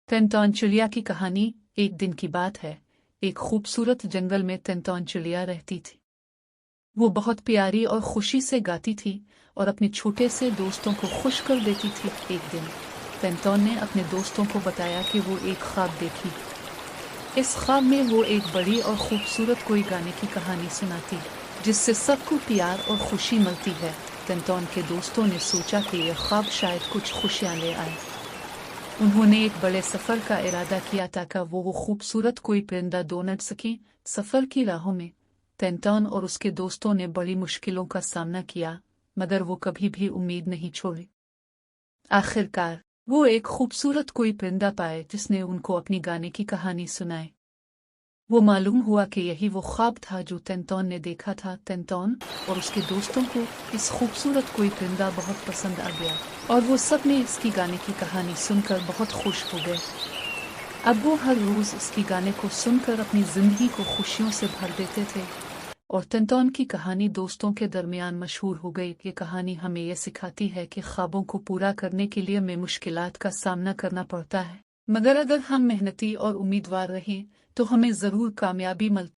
टेंटौन चिड़िया की कहानी। एक दिन की बात है, एक खूबसूरत जंगल में टेंटौन चिड़िया रहती थी। वो बहुत प्यारी और खुशी से गाती थी और अपने छोटे से दोस्तों को खुश कर देती थी। एक दिन टेंटौन ने अपने दोस्तों को बताया कि वो एक ख्वाब देखी। इस ख्वाब में वो एक बड़ी और खूबसूरत कोई गाने की कहानी सुनाती, जिससे सबको प्यार और खुशी मिलती है। टेंटौन के दोस्तों ने सोचा कि यह ख्वाब शायद कुछ खुशियाँ ले आए। उन्होंने एक बड़े सफर का इरादा किया ताकि वो खूबसूरत कोई परिंदा ढूंढ सके। सफर की राहों में टेंटौन और उसके दोस्तों ने बड़ी मुश्किलों का सामना किया, मगर वो कभी भी उम्मीद नहीं छोड़ी। आखिरकार वो एक खूबसूरत कोई परिंदा पाए जिसने उनको अपनी गाने की कहानी सुनाई। वो मालूम हुआ कि यही वो ख्वाब था जो टेंटौन ने देखा था। टेंटौन और उसके दोस्तों को इस खूबसूरत कोई परिंदा बहुत पसंद आ गया और वो सब ने इसकी गाने की कहानी सुनकर बहुत खुश हो गए। अब वो हर रोज इसकी गाने को सुनकर अपनी जिंदगी को खुशियों से भर देते थे और टेंटौन की कहानी दोस्तों के दरमियान मशहूर हो गई। ये कहानी हमें यह सिखाती है कि ख्वाबों को पूरा करने के लिए हमें मुश्किलात का सामना करना पड़ता है, मगर अगर हम मेहनती और उम्मीदवार रहें तो हमें जरूर कामयाबी मिलती